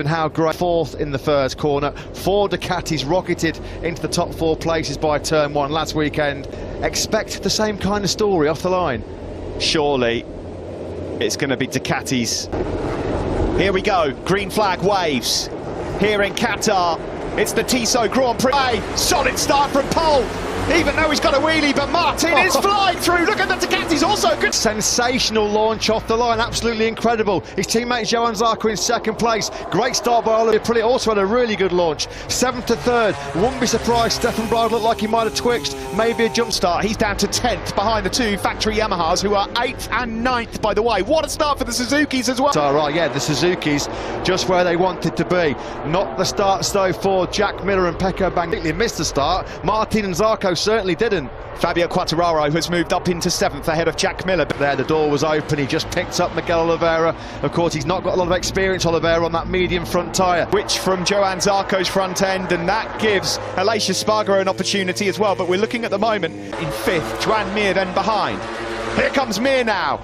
And how great. Fourth in the first corner. 4 Ducatis rocketed into the top 4 places by turn 1 last weekend. Expect the same kind of story off the line. Surely it's going to be Ducatis. Here we go, green flag waves here in Qatar. It's the Tissot Grand Prix. Solid start from pole, even though he's got a wheelie, but Martin is flying through. Look at the Ducatis, also good. Sensational launch off the line, absolutely incredible. His teammate Johan Zarco in second place. Great start by Oliver Prilly, also had a really good launch. 7th to 3rd, wouldn't be surprised. Stefan Bradl looked like he might have twitched, maybe a jump start. He's down to 10th behind the 2 factory Yamahas, who are 8th and 9th, by the way. What a start for the Suzukis as well. All right, yeah, the Suzukis just where they wanted to be. Not the start though for Jack Miller and Pecco Bagnaia. Missed the start. Martin and Zarco certainly didn't. Fabio Quartararo has moved up into 7th ahead of Jack Miller. There, the door was open. He just picked up Miguel Oliveira. Of course, he's not got a lot of experience, Oliveira, on that medium front tyre. Which from Johan Zarco's front end, and that gives Aleix Espargaro an opportunity as well. But we're looking at the moment in 5th, Joan Mir then behind. Here comes Mir now.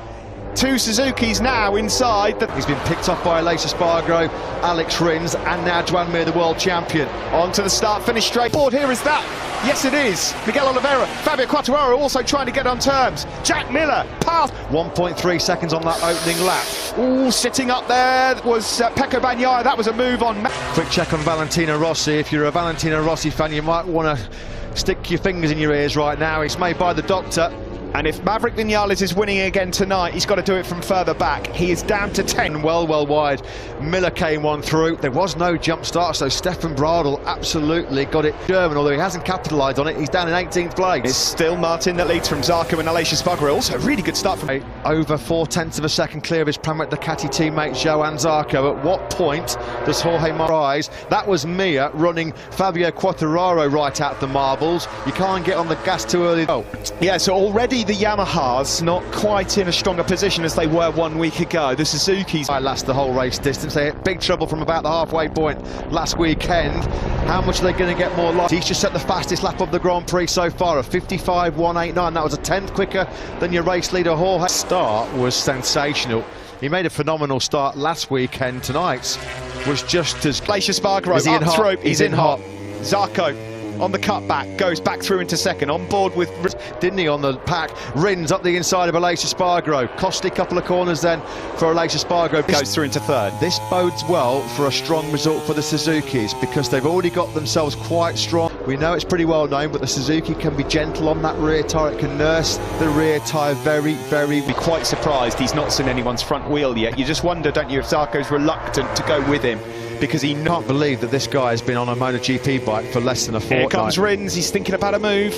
2 Suzukis now inside. He's been picked up by Aleix Espargaro, Alex Rins, and now Joan Mir, the world champion. On to the start, finish straight board. Here is that. Yes, it is. Miguel Oliveira, Fabio Quartararo also trying to get on terms. Jack Miller, past. 1.3 seconds on that opening lap. Ooh, sitting up there was Pecco Bagnaia. That was a move on. Quick check on Valentino Rossi. If you're a Valentino Rossi fan, you might want to stick your fingers in your ears right now. It's made by the doctor. And if Maverick Vinales is winning again tonight, he's got to do it from further back. He is down to 10. Well wide. Miller came one through. There was no jump start, so Stefan Bradl absolutely got it German, although he hasn't capitalised on it. He's down in 18th place. It's still Martin that leads from Zarco and Aleix Espargaro. Also a really good start from... Over 0.4 of a second clear of his Pramac Ducati teammate Johan Zarco. At what point does Jorge rise? That was Mir running Fabio Quartararo right out the marbles. You can't get on the gas too early. Oh, yeah, so already the Yamahas not quite in a stronger position as they were 1 week ago. The Suzukis I last the whole race distance. They had big trouble from about the halfway point last weekend. How much are they going to get more light? He's just set the fastest lap of the Grand Prix so far, a 55.189. That was a 10th quicker than your race leader Jorge. Start was sensational. He made a phenomenal start last weekend. Tonight's was just as... Aleix Espargaro up through. He's in hot. Zarco on the cutback, goes back through into second, on board with... Didn't he on the pack? Rins up the inside of Aleix Espargaro. Costly couple of corners then for Aleix Espargaro. Goes through into 3rd. This bodes well for a strong result for the Suzukis because they've already got themselves quite strong. We know it's pretty well known, but the Suzuki can be gentle on that rear tyre. It can nurse the rear tyre very, very... Be quite surprised he's not seen anyone's front wheel yet. You just wonder, don't you, if Zarco's reluctant to go with him, because he can't believe that this guy has been on a MotoGP bike for less than a fortnight. Here comes Rins, he's thinking about a move.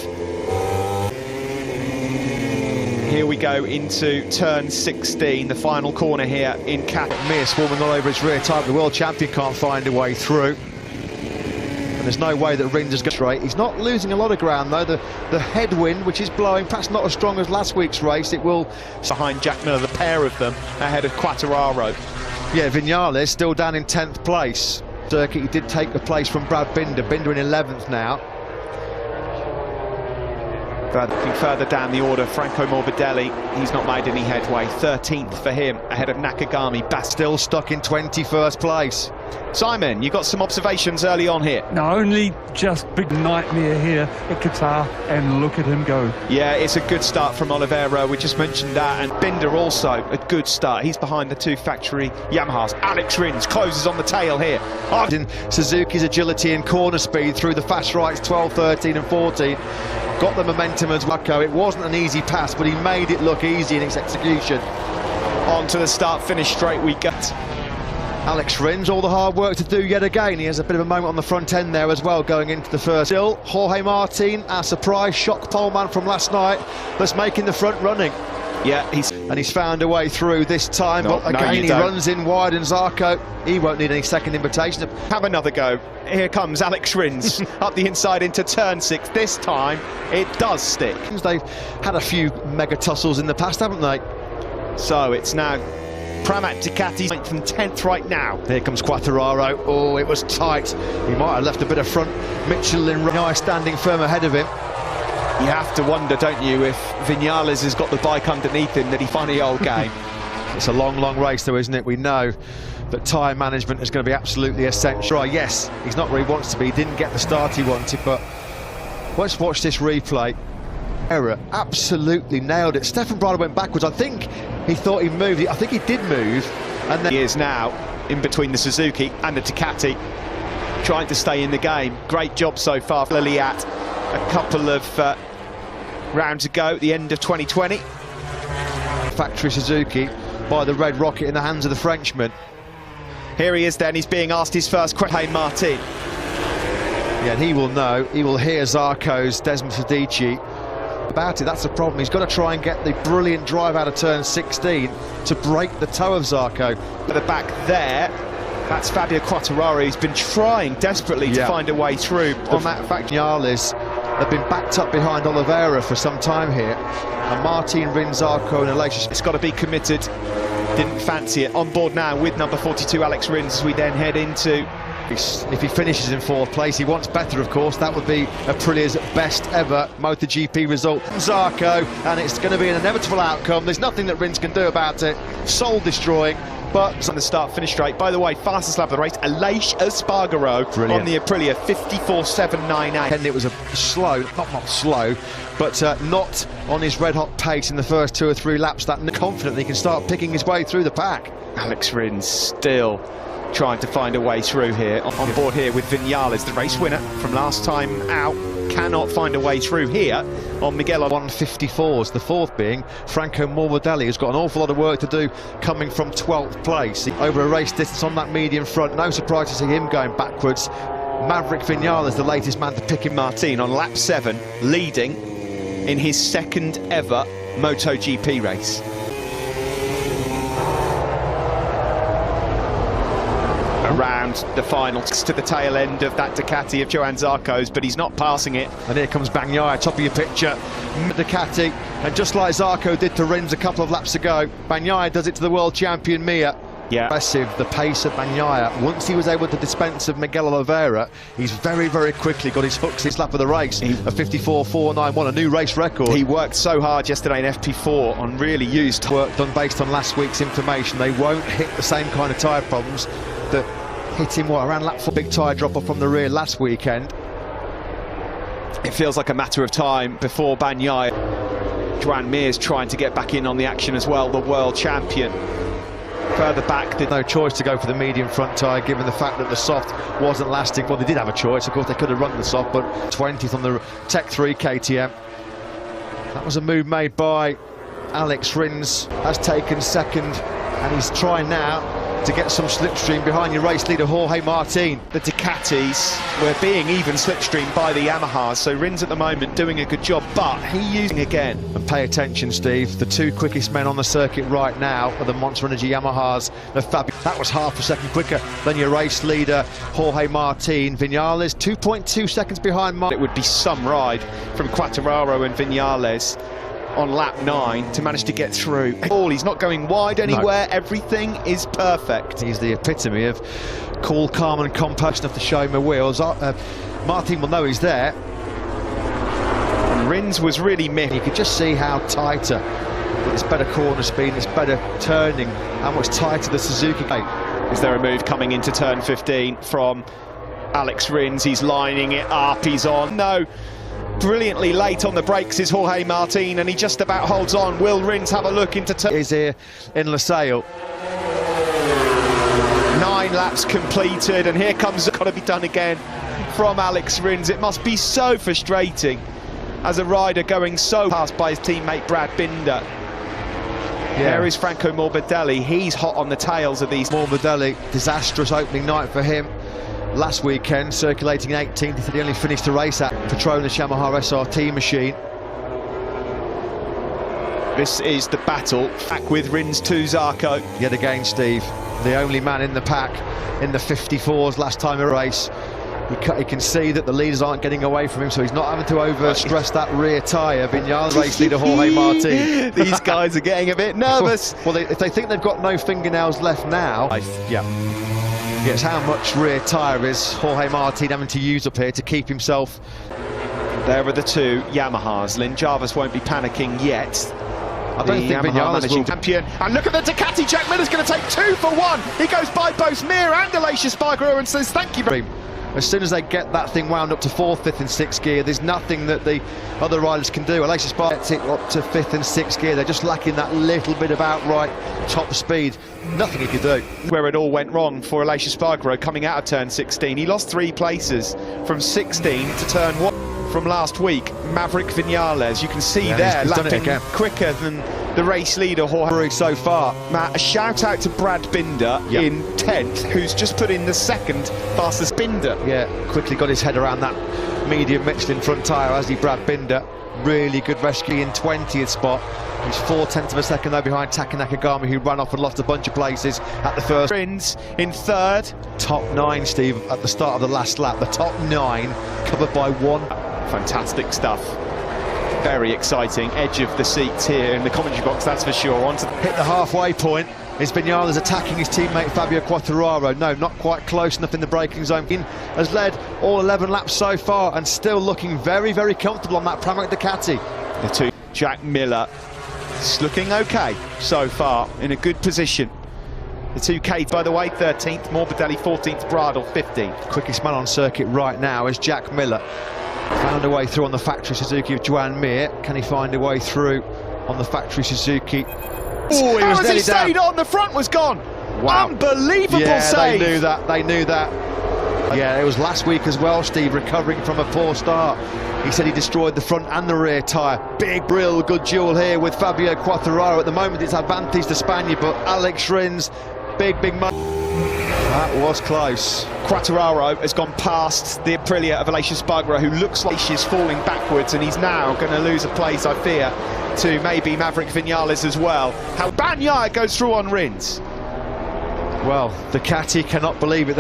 Here we go into turn 16, the final corner here in Qatar. Mir swarming all over his rear tyre. The world champion can't find a way through. And there's no way that Rins is going straight. He's not losing a lot of ground though. The headwind, which is blowing, perhaps not as strong as last week's race, it will... Behind Jack Miller, the pair of them ahead of Quartararo. Yeah, Vinales still down in 10th place. Circuit, he did take the place from Brad Binder. Binder in 11th now. Looking further down the order, Franco Morbidelli, he's not made any headway. 13th for him, ahead of Nakagami. Still stuck in 21st place. Simon, you got some observations early on here? No, only just big nightmare here at Qatar, and look at him go. Yeah, it's a good start from Oliveira, we just mentioned that, and Binder also a good start. He's behind the 2 factory Yamahas. Alex Rins closes on the tail here. Suzuki's agility and corner speed through the fast rights 12, 13 and 14. Got the momentum as well. It wasn't an easy pass, but he made it look easy in its execution. On to the start, finish straight we get. Alex Rins, all the hard work to do yet again. He has a bit of a moment on the front end there as well, going into the first. Still, Jorge Martin, our surprise shock pole man from last night, that's making the front running. Yeah, he's found a way through this time, but again he runs in wide, and Zarco, he won't need any second invitation. Have another go. Here comes Alex Rins up the inside into turn 6. This time it does stick. They've had a few mega tussles in the past, haven't they? So it's now Pramac Ducati's 9th and 10th right now. Here comes Quartararo. Oh, it was tight. He might have left a bit of front. Michelin standing firm ahead of him. You have to wonder, don't you, if Vinales has got the bike underneath him, that he finally old game. It's a long, long race though, isn't it? We know that tyre management is going to be absolutely essential. Right, yes, he's not where he wants to be, he didn't get the start he wanted, but let's watch this replay. Error, absolutely nailed it. Stefan Bradl went backwards. I think he thought he moved. I think he did move. And then he is now in between the Suzuki and the Ducati, trying to stay in the game. Great job so far for Liliat. A couple of rounds ago at the end of 2020. Factory Suzuki by the Red Rocket in the hands of the Frenchman. Here he is then, he's being asked his first question. Hey, Martin. Yeah, and he will know. He will hear Zarco's Desmond Fedici about it. That's the problem. He's got to try and get the brilliant drive out of turn 16 to break the toe of Zarco. At the back there, that's Fabio Quartararo. He's been trying desperately to find a way through. On that fact, Vinales have been backed up behind Oliveira for some time here, and Martin Rins, Zarco and Aleix. It's got to be committed. Didn't fancy it. On board now with number 42 Alex Rins as we then head into. If he finishes in fourth place, he wants better, of course. That would be Aprilia's best ever MotoGP result. Zarco, and it's going to be an inevitable outcome. There's nothing that Rins can do about it. Soul destroying. But on the start finish straight. By the way, fastest lap of the race, Aleix Espargaro on the Aprilia, 54.798. And it was a slow, not slow, but not on his red-hot pace in the first 2 or 3 laps. That confidently can start picking his way through the pack. Alex Rins still trying to find a way through here. On board here with Vinales, the race winner from last time out, cannot find a way through here on Miguel. 154s, the fourth being Franco Morbidelli, who's got an awful lot of work to do coming from 12th place. Over a race distance on that medium front, no surprise to see him going backwards. Maverick Vinales, the latest man to pick him. Martin on lap 7, leading in his second ever MotoGP race. Around the final to the tail end of that Ducati of Johann Zarco's, but he's not passing it. And here comes Bagnaia, top of your picture. Ducati, and just like Zarco did to Rins a couple of laps ago, Bagnaia does it to the world champion Mir. Yeah. Impressive, the pace of Bagnaia. Once he was able to dispense of Miguel Oliveira, he's very, very quickly got his hooks this lap of the race. A 54.491, a new race record. He worked so hard yesterday in FP4 on really used work done based on last week's information. They won't hit the same kind of tyre problems that hit him around lap 4. Big tyre drop off from the rear last weekend. It feels like a matter of time before Bagnaia. Joan Mir's trying to get back in on the action as well, the world champion. Further back, no choice to go for the medium front tyre given the fact that the soft wasn't lasting. Well, they did have a choice, of course. They could have run the soft, but 20th on the Tech 3 KTM. That was a move made by Alex Rins. Has taken second, and he's trying now to get some slipstream behind your race leader Jorge Martin. The Ducatis were being even slipstreamed by the Yamahas, so Rins at the moment doing a good job, but he using again. And pay attention, Steve, the 2 quickest men on the circuit right now are the Monster Energy Yamahas. That was half a second quicker than your race leader Jorge Martin. Vinales 2.2 seconds behind Martin. It would be some ride from Quartararo and Vinales on lap 9 to manage to get through. He's not going wide anywhere. No. Everything is perfect. He's the epitome of cool, calm and composed enough to show him a wheels. Martin will know he's there. And Rins was really missed. You could just see how tighter, with this better corner speed, this better turning, how much tighter the Suzuki. Is there a move coming into turn 15 from Alex Rins? He's lining it up, he's on. No. Brilliantly late on the brakes is Jorge Martin, and he just about holds on. Will Rins have a look into turn? Is here in Losail. 9 laps completed, and here comes got to be done again from Alex Rins. It must be so frustrating as a rider going so past by his teammate Brad Binder. Yeah. There is Franco Morbidelli. He's hot on the tails of these. Morbidelli, disastrous opening night for him. Last weekend, circulating 18th, he said he only finished the race at Petronas Yamaha SRT machine. This is the battle, back with Rins to Zarco. Yet again, Steve, the only man in the pack in the 54s last time a race. He can see that the leaders aren't getting away from him, so he's not having to over-stress that rear tyre. Vinales race leader Jorge Martin. These guys are getting a bit nervous. Well, if they think they've got no fingernails left now, Yes, how much rear tyre is Jorge Martin having to use up here to keep himself? There are the 2 Yamahas. Lynn Jarvis won't be panicking yet. I don't think Vinales will champion. And look at the Ducati. Jack Miller's going to take 2 for 1. He goes by both Mir and Aleix Espargaro and says thank you. As soon as they get that thing wound up to 4th, 5th and 6th gear, there's nothing that the other riders can do. Aleix Espargaro gets it up to 5th and 6th gear. They're just lacking that little bit of outright top speed. Nothing he could do. Where it all went wrong for Aleix Espargaro coming out of turn 16. He lost 3 places from 16 to turn 1 from last week. Maverick Vinales, you can see there, he's lapping quicker than the race leader Jorge so far. Matt, a shout out to Brad Binder in 10th, who's just put in the 2nd fastest Binder. Yeah, quickly got his head around that medium Michelin front tyre, as he Brad Binder. Really good rescue in 20th spot. He's 0.4 of a second though behind Taka Nakagami, who ran off and lost a bunch of places at the first. Rins in 3rd. Top 9, Steve, at the start of the last lap. The top 9 covered by 1. Fantastic stuff. Very exciting. Edge of the seats here in the commentary box, that's for sure. On to hit the halfway point. Is Vinales attacking his teammate Fabio Quartararo? No, not quite close enough in the braking zone. Has led all 11 laps so far and still looking very, very comfortable on that Pramac Ducati. The 2, Jack Miller, it's looking okay so far, in a good position. The 2K, by the way, 13th, Morbidelli 14th, Bradle 15th. Quickest man on circuit right now is Jack Miller. Found a way through on the factory Suzuki of Joan Mir. Can he find a way through on the factory Suzuki? Oh, he was nearly stayed on, the front was gone. Wow. Unbelievable save. They knew that. Yeah, it was last week as well, Steve, recovering from a poor start. He said he destroyed the front and the rear tyre. Big, real good duel here with Fabio Quartararo. At the moment it's advantage to Spaniard, but Alex Rins, big money. That was close. Quartararo has gone past the Aprilia of Aleix Espargaro, who looks like she's falling backwards, and he's now going to lose a place, I fear, to maybe Maverick Vinales as well. How Bagnaia goes through on Rins. Well, Ducati cannot believe it.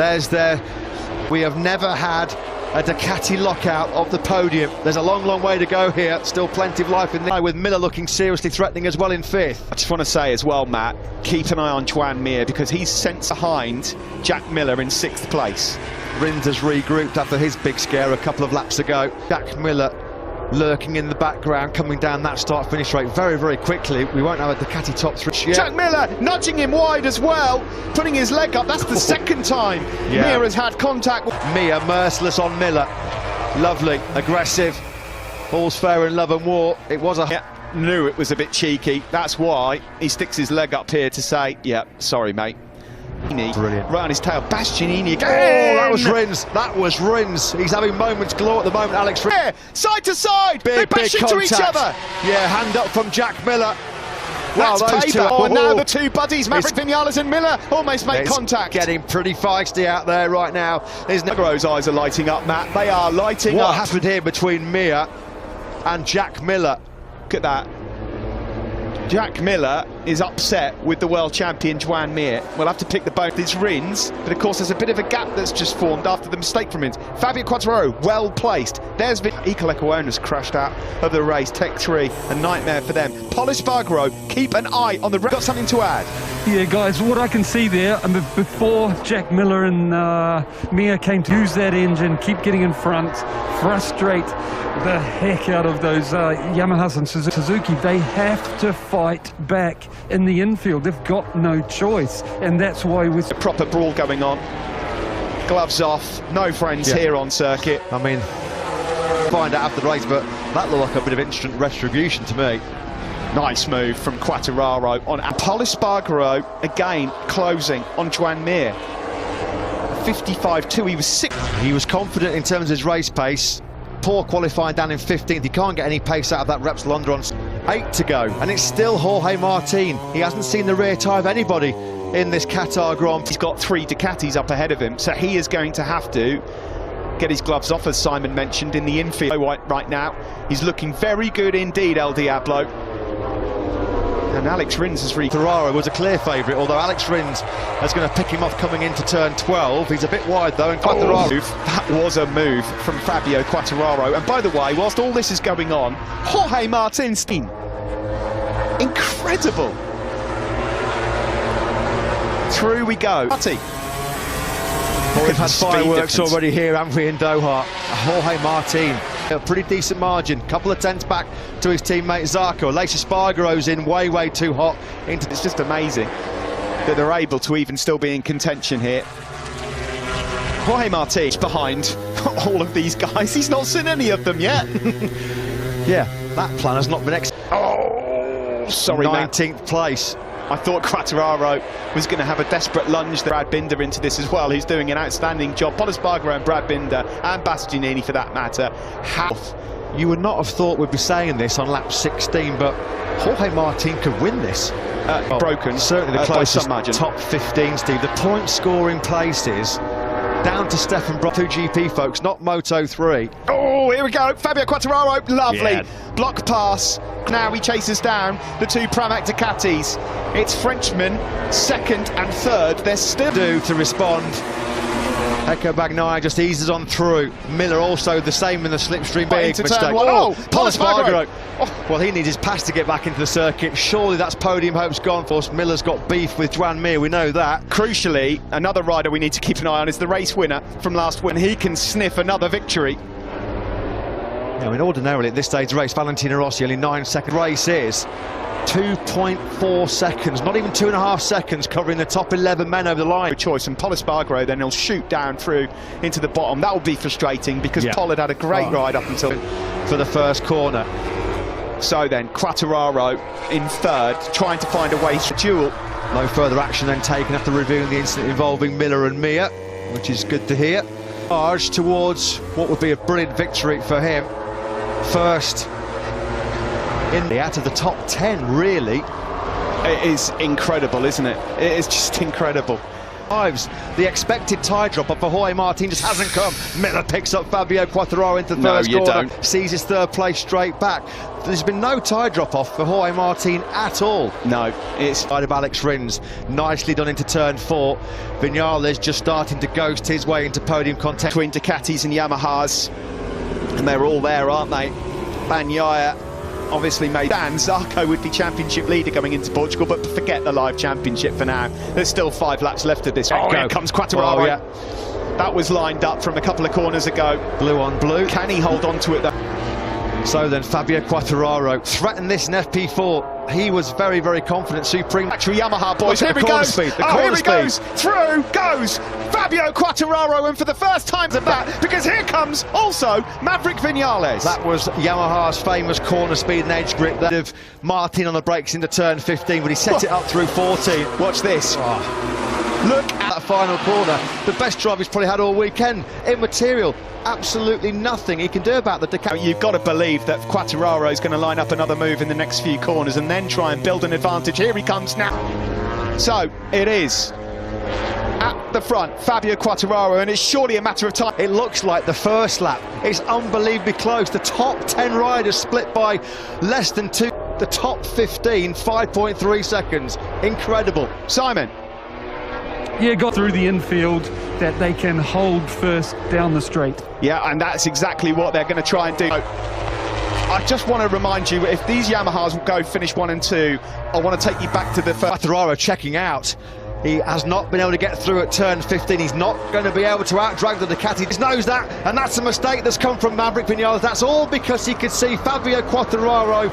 We have never had a Ducati lockout of the podium. There's a long way to go here. Still plenty of life in there, with Miller looking seriously threatening as well in 5th. I just want to say as well, Matt, keep an eye on Joan Mir, because he's sent behind Jack Miller in 6th place. Rins has regrouped after his big scare a couple of laps ago. Jack Miller lurking in the background, coming down that start-finish straight very quickly. We won't have a Ducati top 3 yet. Jack Miller nudging him wide as well, putting his leg up. That's the 2nd time Mir has had contact. Mir merciless on Miller. Lovely, aggressive. All's fair in love and war. It was knew it was a bit cheeky. That's why he sticks his leg up here to say, yeah, sorry, mate. Brilliant. Right on his tail. Bastianini again. Oh, that was Rins. He's having moments galore at the moment, Alex Rins. Yeah, side to side. They bash into each other. Yeah, hand up from Jack Miller. That's paper. And now the 2 buddies, Maverick Vinales and Miller, almost make contact. Getting pretty feisty out there right now. Espargaro's eyes are lighting up, Matt. They are lighting up. What happened here between Mir and Jack Miller? Look at that. Jack Miller is upset with the world champion Joan Mir. We'll have to pick the boat. It's Rins, but of course there's a bit of a gap that's just formed after the mistake from Rins. Fabio Quartararo, well placed. There's Ecoleko owners crashed out of the race. Tech 3, a nightmare for them. Paul Espargaro, keep an eye on the... Got something to add? Yeah, guys, what I can see there, before Jack Miller and Mir came to use that engine, keep getting in front, frustrate the heck out of those Yamahas and Suzuki. They have to fight back in the infield. They've got no choice, and that's why with a proper brawl going on. Gloves off, no friends here on circuit. I mean, find out after the race, but that looked like a bit of instant retribution to me. Nice move from Quartararo on Paul Espargaro, again closing on Joan Mir. 55.2, he was 6th. He was confident in terms of his race pace. Poor qualifying down in 15th. He can't get any pace out of that Repsol Honda on 8 to go, and it's still Jorge Martin. He hasn't seen the rear tyre of anybody in this Qatar Grand Prix. He's got 3 Ducatis up ahead of him, so he is going to have to get his gloves off, as Simon mentioned, in the infield right now. He's looking very good indeed, El Diablo. And Alex Rins has Ferraro was a clear favourite, although Alex Rins is going to pick him off coming into turn 12. He's a bit wide though, and Quartararo. That was a move from Fabio Quartararo. And by the way, whilst all this is going on, Jorge Martin's incredible. Through we go. We've had fireworks already here, haven't we, in Doha? Jorge Martin A pretty decent margin, couple of tenths back to his teammate Zarco. Aleix Espargaro's in way too hot. It's just amazing that they're able to even still be in contention here. Jorge Martin's behind all of these guys. He's not seen any of them yet. Yeah, that plan has not been Oh, sorry, 19th place. I thought Quartararo was going to have a desperate lunge. Brad Binder into this as well, who's doing an outstanding job. Pol Espargaro and Brad Binder, and Bastianini for that matter. You would not have thought we'd be saying this on lap 16, but Jorge Martin could win this. Broken. Certainly the closest margin. Top 15, Steve. The point scoring places down to Stefan Bro. MotoGP folks, not Moto3. Oh, here we go. Fabio Quartararo, lovely. Yeah. Block pass. Now he chases down the two Pramac Ducatis. It's Frenchman, second and third. They're still do to respond. Pecco Bagnaia just eases on through. Miller also the same in the slipstream. Big mistake. Oh, Pol Espargaro. Oh. Well, he needs his pass to get back into the circuit. Surely that's podium hopes gone for us. Miller's got beef with Joan Mir, we know that. Crucially, another rider we need to keep an eye on is the race winner from last week. He can sniff another victory. Now, in ordinarily at this stage of the race, Valentino Rossi only 9-second race is 2.4 seconds, not even 2.5 seconds, covering the top 11 men over the line. Choice, and Pol Espargaro then he'll shoot down through into the bottom. That will be frustrating because Pol had a great ride up until for the first corner. So then Quartararo in third, trying to find a way to duel. No further action then taken after reviewing the incident involving Miller and Mir, which is good to hear. Charge towards what would be a brilliant victory for him. First out of the top 10, really. It is incredible, isn't it? It is just incredible. The expected tyre drop off for Jorge Martin just hasn't come. Miller picks up Fabio Quartararo into the first corner, sees his third place straight back. There's been no tyre drop off for Jorge Martin at all. No, it's side of Alex Rins, nicely done into turn 4. Vinales just starting to ghost his way into podium contention between Ducatis and Yamahas, and they're all there, aren't they? Bagnaia obviously made Dan Zarco would be championship leader coming into Portugal, but forget the live championship for now. There's still 5 laps left of this. Here comes Quartararo. Oh, yeah. That was lined up from a couple of corners ago. Blue on blue. Can he hold on to it though? So then Fabio Quartararo threatened this in FP4. He was very confident. Supreme. Actually, Yamaha boys. Here he goes. Here he goes. Through goes Fabio Quartararo, and for the first time of that, because here comes also Maverick Vinales. That was Yamaha's famous corner speed and edge grip. That of Martin on the brakes into turn 15, but he set it up through 14. Watch this. Look at that final corner. The best drive he's probably had all weekend. Immaterial. Absolutely nothing he can do about the Ducati. You've got to believe that Quartararo is going to line up another move in the next few corners and then try and build an advantage. Here he comes now. So it is at the front, Fabio Quartararo, and it's surely a matter of time. It looks like the first lap. It's unbelievably close. The top 10 riders split by less than 2. The top 15, 5.3 seconds. Incredible. Simon. Yeah, got through the infield that they can hold first down the straight. Yeah, and that's exactly what they're going to try and do. I just want to remind you, if these Yamahas will go finish 1 and 2, I want to take you back to the first. Quartararo checking out. He has not been able to get through at turn 15. He's not going to be able to outdrag the Ducati. He knows that, and that's a mistake that's come from Maverick Vinales. That's all because he could see Fabio Quartararo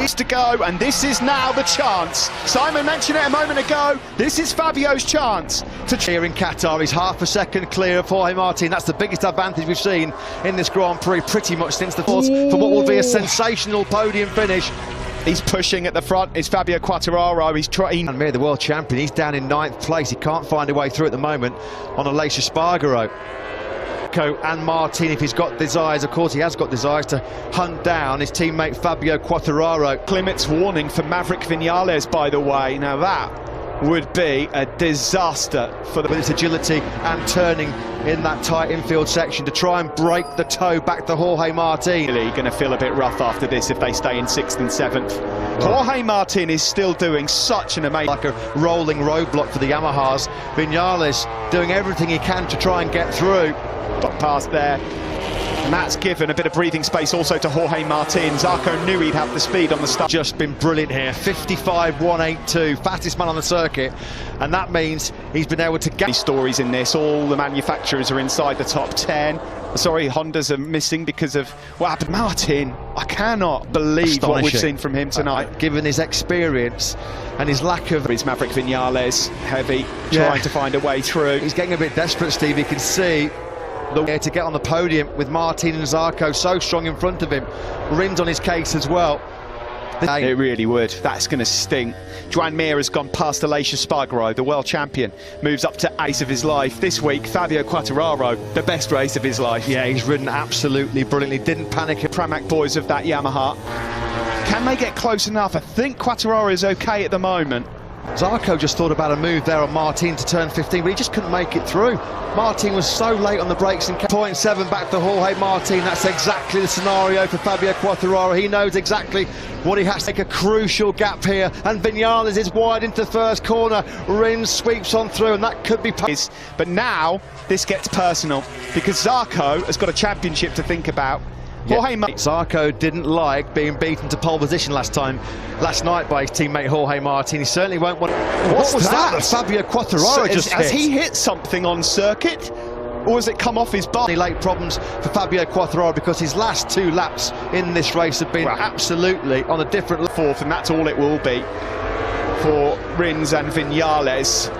is to go, and this is now the chance. Simon mentioned it a moment ago. This is Fabio's chance to cheer in Qatar. He's half a second clear of Jorge Martin. That's the biggest advantage we've seen in this Grand Prix pretty much since the fourth for what will be a sensational podium finish. He's pushing at the front. It's Fabio Quartararo. He's trying. And Mir, the world champion, he's down in 9th place. He can't find a way through at the moment on Aleix Espargaro. And Martin, if he's got desires, of course he has got desires to hunt down his teammate Fabio Quartararo. Clement's warning for Maverick Vinales, by the way. Now that would be a disaster for with its agility and turning in that tight infield section to try and break the toe back to Jorge Martin. Really going to feel a bit rough after this if they stay in 6th and 7th. Jorge Martin is still doing such an amazing... Like a rolling roadblock for the Yamahas. Vinales doing everything he can to try and get through. Got past there. And that's given a bit of breathing space also to Jorge Martin. Zarco knew he'd have the speed on the start. Just been brilliant here. 55.182, fastest man on the circuit, and that means he's been able to get stories in this. All the manufacturers are inside the top 10. Sorry, Hondas are missing because of what happened. Martin, I cannot believe what we've seen from him tonight. Given his experience and his lack of... His Maverick Vinales, heavy, trying to find a way through. He's getting a bit desperate, Steve. You can see the way to get on the podium with Martin and Zarco so strong in front of him. Rins on his case as well. It really would. That's going to sting. Joan Mir has gone past Aleix Espargaro, the world champion, moves up to ace of his life. This week, Fabio Quartararo, the best race of his life. Yeah, he's ridden absolutely brilliantly, didn't panic. Pramac boys of that Yamaha. Can they get close enough? I think Quartararo is okay at the moment. Zarco just thought about a move there on Martin to turn 15, but he just couldn't make it through. Martin was so late on the brakes and 0.7 back to Jorge Martin. That's exactly the scenario for Fabio Quartararo. He knows exactly what he has to take, a crucial gap here, and Vinales is wide into the first corner. Rins sweeps on through, and that could be... But now this gets personal because Zarco has got a championship to think about. Yeah. Zarco didn't like being beaten to pole position last night by his teammate Jorge Martin. He certainly won't want... What was that? Fabio Quartararo has he hit something on circuit, or has it come off his bike? Late problems for Fabio Quartararo because his last 2 laps in this race have been absolutely on a different... Fourth, and that's all it will be for Rins and Vinales.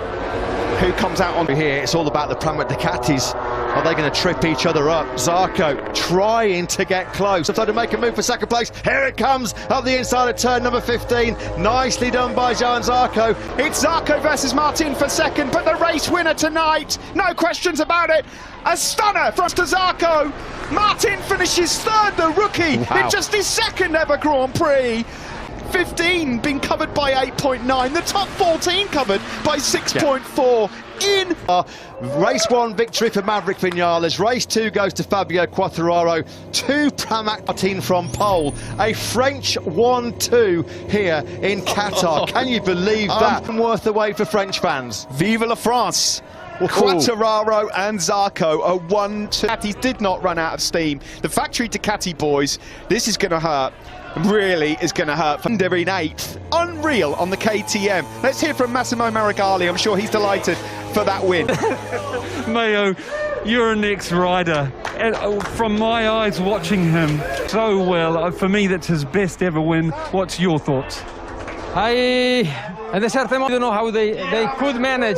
Who comes out on here? It's all about the Pramac Ducatis. Are they going to trip each other up? Zarco trying to get close. Trying to make a move for second place. Here it comes up the inside of turn number 15. Nicely done by Johan Zarco. It's Zarco versus Martin for second, but the race winner tonight, no questions about it. A stunner from Zarco. Martin finishes third, the rookie, in just his second ever Grand Prix. 15 being covered by 8.9, the top 14 covered by 6.4 in race 1 victory for Maverick Vinales. Race 2 goes to Fabio Quartararo. 2 Pramac Martin from pole. A French 1-2 here in Qatar. Can you believe that? Worth the wait for French fans. Vive la France! Quartararo and Zarco are 1-2. Ducati did not run out of steam. The factory Ducati boys, this is going to hurt. Really is going to hurt. They're in 8th. Unreal on the KTM. Let's hear from Massimo Marigali. I'm sure he's delighted for that win. Mayo, you're an ex-rider. And from my eyes watching him so well, for me that's his best ever win. What's your thoughts? I at a certain moment, I don't know how they could manage.